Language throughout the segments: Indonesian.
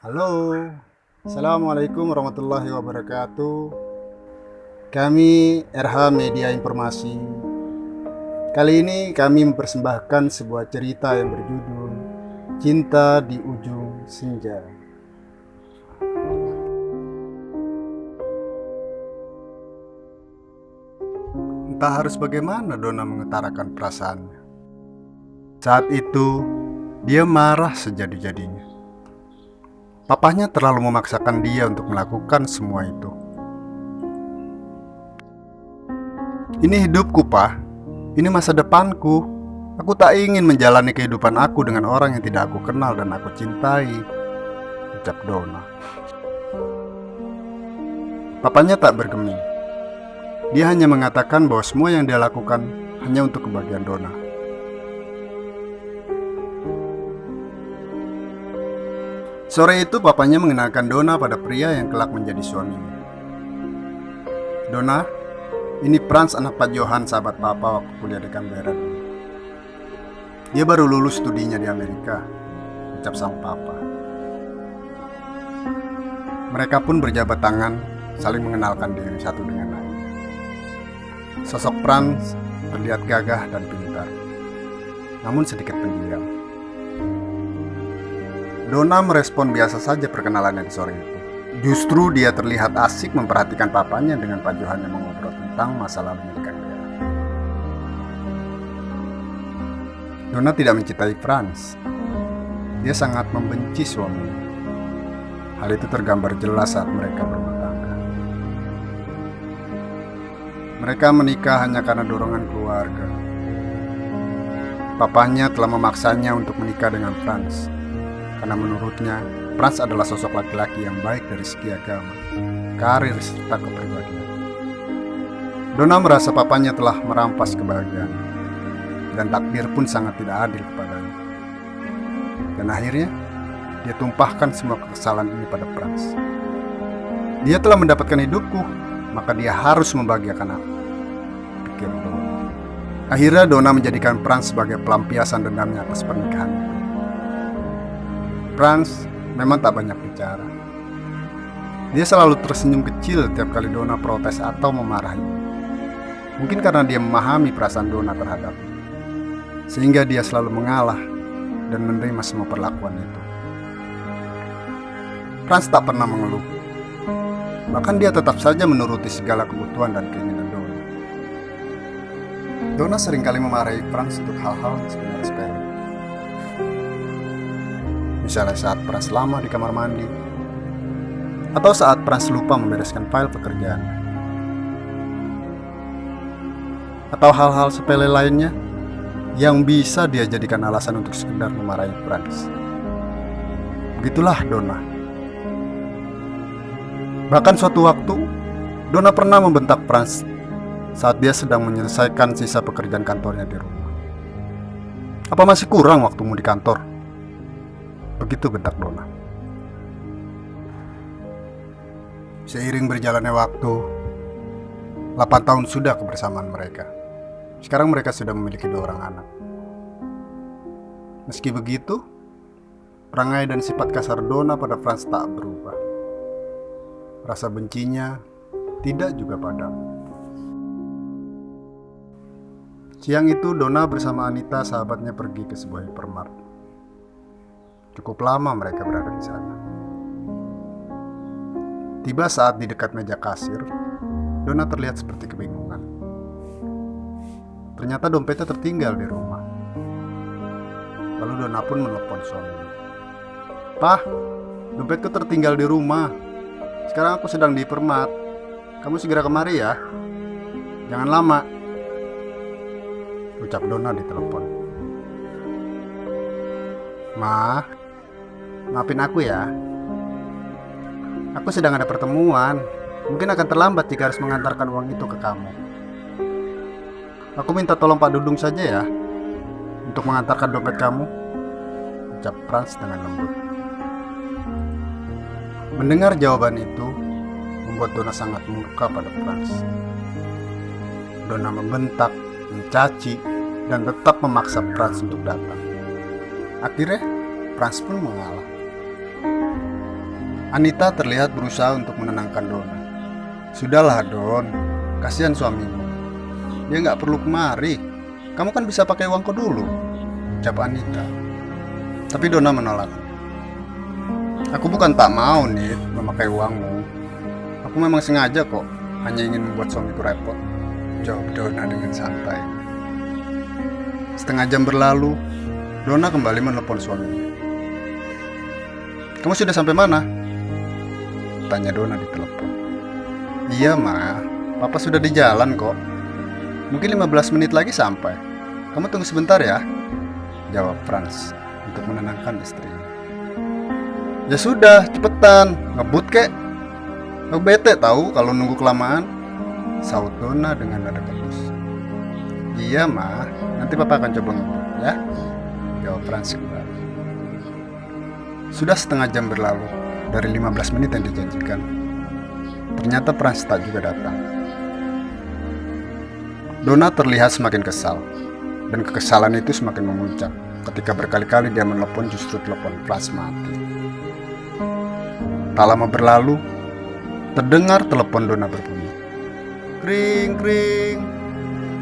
Halo, Assalamualaikum warahmatullahi wabarakatuh. Kami RH Media Informasi. Kali ini kami mempersembahkan sebuah cerita yang berjudul Cinta di Ujung Senja. Entah harus bagaimana Donna mengutarakan perasaannya. Saat itu, dia marah sejadi-jadinya. Papahnya terlalu memaksakan dia untuk melakukan semua itu. Ini hidupku, Pak. Ini masa depanku. Aku tak ingin menjalani kehidupan aku dengan orang yang tidak aku kenal dan aku cintai, ucap Donna. Papanya tak bergeming. Dia hanya mengatakan bahwa semua yang dia lakukan hanya untuk kebahagiaan Donna. Sore itu papanya mengenalkan Donna pada pria yang kelak menjadi suaminya. Donna, ini Frans, anak Pak Johan, sahabat papa waktu kuliah di Canberra. Dia baru lulus studinya di Amerika, ucap sang papa. Mereka pun berjabat tangan, saling mengenalkan diri satu dengan lain. Sosok Frans terlihat gagah dan pintar, namun sedikit pendiam. Donna merespon biasa saja perkenalannya di sore itu. Justru dia terlihat asik memperhatikan papanya dengan Pak Johan yang mengobrol tentang masa lalunya di Canberra. Donna tidak mencintai Frans. Dia sangat membenci suaminya. Hal itu tergambar jelas saat mereka berumah tangga. Mereka menikah hanya karena dorongan keluarga. Papanya telah memaksanya untuk menikah dengan Frans, karena menurutnya Frans adalah sosok laki-laki yang baik dari segi agama, karir, serta kepribadian. Donna merasa papanya telah merampas kebahagiaan, dan takdir pun sangat tidak adil kepadanya. Dan akhirnya, dia tumpahkan semua kekesalan ini pada Frans. Dia telah mendapatkan hidupku, maka dia harus membahagiakan aku, pikir Donna. Akhirnya Donna menjadikan Frans sebagai pelampiasan dendamnya atas pernikahan itu. Frans memang tak banyak bicara. Dia selalu tersenyum kecil tiap kali Donna protes atau memarahi. Mungkin karena dia memahami perasaan Donna terhadapnya, sehingga dia selalu mengalah dan menerima semua perlakuan itu. Frans tak pernah mengeluh. Bahkan dia tetap saja menuruti segala kebutuhan dan keinginan Donna. Donna seringkali memarahi Frans untuk hal-hal yang sebenarnya sepele. Misalnya saat Frans lama di kamar mandi, atau saat Frans lupa membereskan file pekerjaan, atau hal-hal sepele lainnya yang bisa dia jadikan alasan untuk sekedar memarahi Frans. Begitulah Donna. Bahkan suatu waktu, Donna pernah membentak Frans saat dia sedang menyelesaikan sisa pekerjaan kantornya di rumah. "Apa masih kurang waktumu di kantor?" Begitu bentak Donna. Seiring berjalannya waktu, 8 tahun sudah kebersamaan mereka. Sekarang mereka sudah memiliki 2 orang anak. Meski begitu, perangai dan sifat kasar Donna pada Frans tak berubah. Rasa bencinya tidak juga padam. Siang itu Donna bersama Anita, sahabatnya, pergi ke sebuah hypermart. Cukup lama mereka berada di sana. Tiba saat di dekat meja kasir, Donna terlihat seperti kebingungan. Ternyata dompetnya tertinggal di rumah. Lalu Donna pun menelpon suaminya. "Pak, dompetku tertinggal di rumah. Sekarang aku sedang di hypermart. Kamu segera kemari ya. Jangan lama," ucap Donna di telepon. "Ma, maafin aku ya. Aku sedang ada pertemuan. Mungkin akan terlambat jika harus mengantarkan uang itu ke kamu. Aku minta tolong Pak Dudung saja ya untuk mengantarkan dompet kamu," ucap Frans dengan lembut. Mendengar jawaban itu membuat Donna sangat murka pada Frans. Donna membentak, mencaci, dan tetap memaksa Frans untuk datang. Akhirnya Frans pun mengalah. Anita terlihat berusaha untuk menenangkan Donna. Sudahlah Don, kasihan suamimu. Dia nggak perlu kemari. Kamu kan bisa pakai uangku dulu, ucap Anita. Tapi Donna menolak. Aku bukan tak mau nih memakai uangmu. Aku memang sengaja kok, hanya ingin membuat suamiku repot, jawab Donna dengan santai. Setengah jam berlalu, Donna kembali menelpon suaminya. Kamu sudah sampai mana? Tanya Donna di telepon. Iya Ma, Papa sudah di jalan kok. Mungkin 15 menit lagi sampai. Kamu tunggu sebentar ya, jawab Franz untuk menenangkan istrinya. Ya sudah, cepetan, ngebut kek. Aku bete tahu kalau nunggu kelamaan, saut Donna dengan nada ketus. Iya Ma, nanti Papa akan coba ngebut ya, jawab Franz kembali. Sudah setengah jam berlalu dari 15 menit yang dijanjikan. Ternyata Franz tak juga datang. Donna terlihat semakin kesal, dan kekesalan itu semakin memuncak ketika berkali-kali dia menelpon justru telepon Franz mati. Tak lama berlalu, terdengar telepon Donna berbunyi. Kring, kring.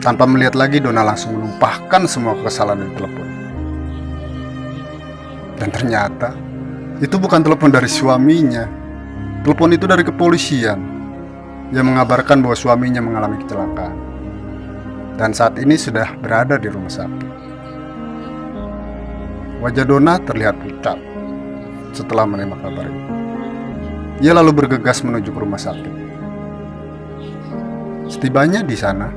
Tanpa melihat lagi, Donna langsung menumpahkan semua kekesalan di telepon. Dan ternyata itu bukan telepon dari suaminya. Telepon itu dari kepolisian yang mengabarkan bahwa suaminya mengalami kecelakaan dan saat ini sudah berada di rumah sakit. Wajah Donna terlihat pucat setelah menerima kabar itu. Ia lalu bergegas menuju ke rumah sakit. Setibanya di sana,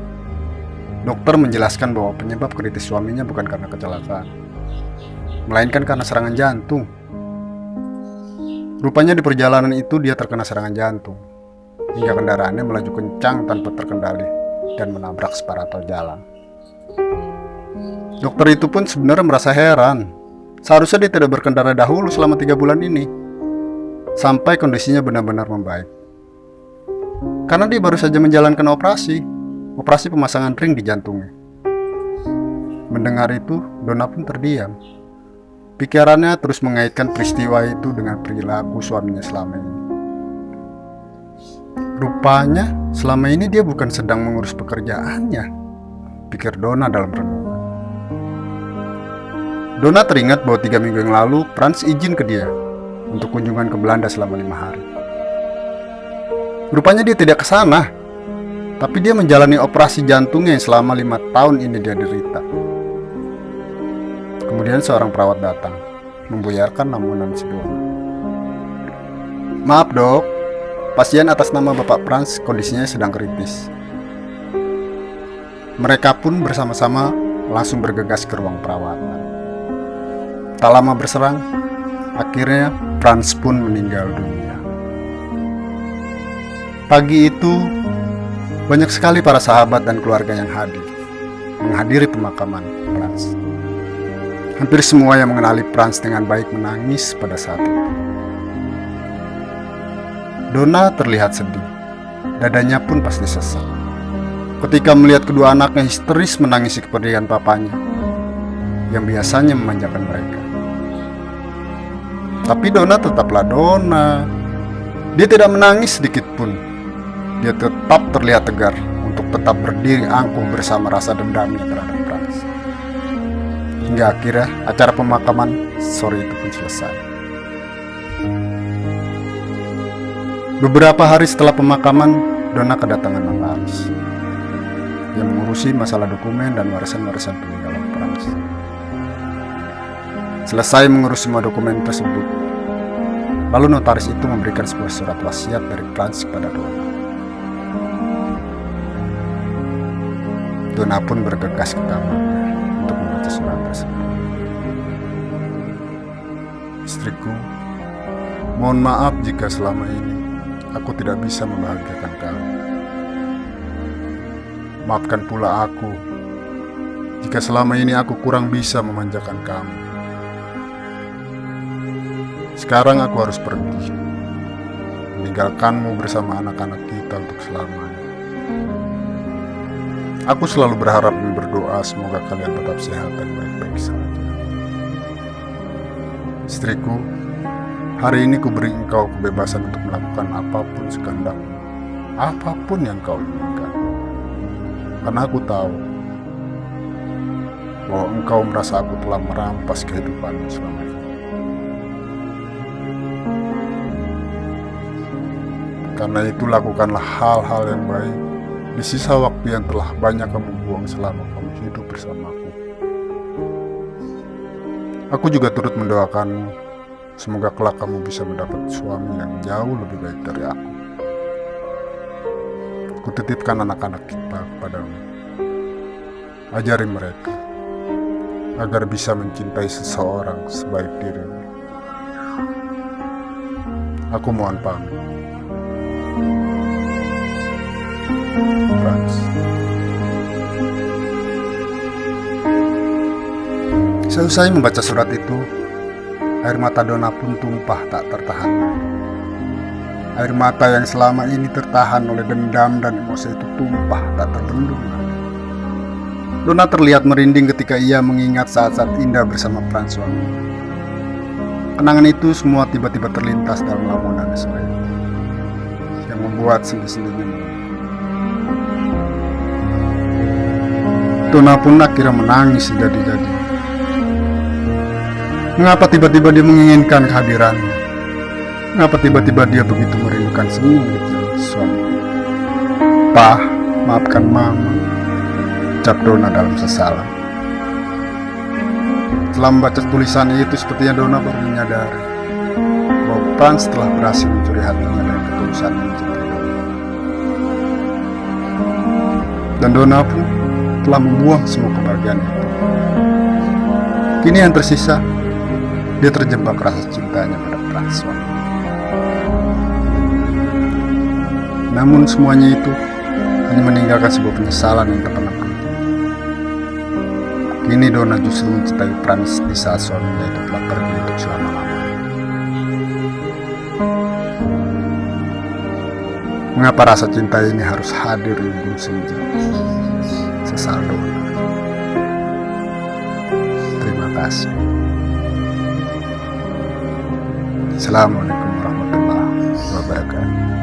dokter menjelaskan bahwa penyebab kritis suaminya bukan karena kecelakaan, melainkan karena serangan jantung. Rupanya di perjalanan itu dia terkena serangan jantung, hingga kendaraannya melaju kencang tanpa terkendali dan menabrak separator jalan. Dokter itu pun sebenarnya merasa heran. Seharusnya dia tidak berkendara dahulu selama 3 bulan ini, sampai kondisinya benar-benar membaik. Karena dia baru saja menjalankan operasi pemasangan ring di jantungnya. Mendengar itu, Donna pun terdiam. Pikirannya terus mengaitkan peristiwa itu dengan perilaku suaminya selama ini. Rupanya selama ini dia bukan sedang mengurus pekerjaannya, pikir Donna dalam renungan. Donna teringat bahwa 3 minggu yang lalu Franz izin ke dia untuk kunjungan ke Belanda selama 5 hari. Rupanya dia tidak ke sana, tapi dia menjalani operasi jantungnya yang selama 5 tahun ini dia derita. Kemudian seorang perawat datang, membuyarkan lamunan si Donna. Maaf dok, pasien atas nama Bapak Franz kondisinya sedang kritis. Mereka pun bersama-sama langsung bergegas ke ruang perawatan. Tak lama berserang, akhirnya Franz pun meninggal dunia. Pagi itu, banyak sekali para sahabat dan keluarga yang hadir, menghadiri pemakaman Franz. Hampir semua yang mengenali Franz dengan baik menangis pada saat itu. Donna terlihat sedih, dadanya pun pasti sesak ketika melihat kedua anaknya histeris menangisi kepergian papanya yang biasanya memanjakan mereka. Tapi Donna tetaplah Donna. Dia tidak menangis sedikit pun. Dia tetap terlihat tegar untuk tetap berdiri angkuh bersama rasa dendamnya terhadap Franz. Hingga akhirnya acara pemakaman sore itu pun selesai. Beberapa hari setelah pemakaman, Donna kedatangan notaris yang mengurusi masalah dokumen dan warisan-warisan peninggalan Franz. Selesai mengurus semua dokumen tersebut, lalu notaris itu memberikan sebuah surat wasiat dari Franz kepada Donna. Donna pun bergegas ke kamarnya untuk membaca surat tersebut. Istriku, mohon maaf jika selama ini aku tidak bisa membahagiakan kamu. Maafkan pula aku jika selama ini aku kurang bisa memanjakan kamu. Sekarang aku harus pergi, meninggalkanmu bersama anak-anak kita untuk selamanya. Aku selalu berharap dan berdoa semoga kalian tetap sehat dan baik-baik saja. Istriku, Hari ini kuberi engkau kebebasan untuk melakukan apapun sekehendakmu, apapun yang kau inginkan. Karena aku tahu bahwa engkau merasa aku telah merampas kehidupanmu selama ini. Karena itu lakukanlah hal-hal yang baik di sisa waktu yang telah banyak kamu buang selama kamu hidup bersamaku. Aku juga turut mendoakanmu, semoga kelak kamu bisa mendapat suami yang jauh lebih baik dari aku. Kutitipkan anak-anak kita kepadamu. Ajari mereka agar bisa mencintai seseorang sebaik dirimu. Aku mohon pamit. Frans. Seusai membaca surat itu, air mata Donna pun tumpah tak tertahan. Air mata yang selama ini tertahan oleh dendam dan emosi itu tumpah tak terbendung. Donna terlihat merinding ketika ia mengingat saat-saat indah bersama Frans suami. Kenangan itu semua tiba-tiba terlintas dalam lamunan sore yang membuat sendi-sendinya menunggu. Donna pun akhirnya menangis jadi-jadi. Mengapa tiba-tiba dia menginginkan kehadiranmu? Mengapa tiba-tiba dia begitu merindukan senyum kecil suami? "Pak, maafkan Mama," ucap Donna dalam sesalan. Setelah membaca tulisan itu, sepertinya Donna baru menyadari bahwa Frans telah berhasil mencuri hatinya dari ketulusan mencintai Donna. Dan Donna pun telah membuang semua kebahagiaan itu. Kini yang tersisa, dia terjebak rasa cintanya pada Frans. Namun semuanya itu hanya meninggalkan sebuah penyesalan yang tak pernah berhenti. Kini Donna justru mencintai Frans di saat suaminya itu telah pergi untuk selama-lamanya. Mengapa rasa cinta ini harus hadir di ujung senja? Sesal Donna. Terima kasih. Assalamualaikum warahmatullahi wabarakatuh.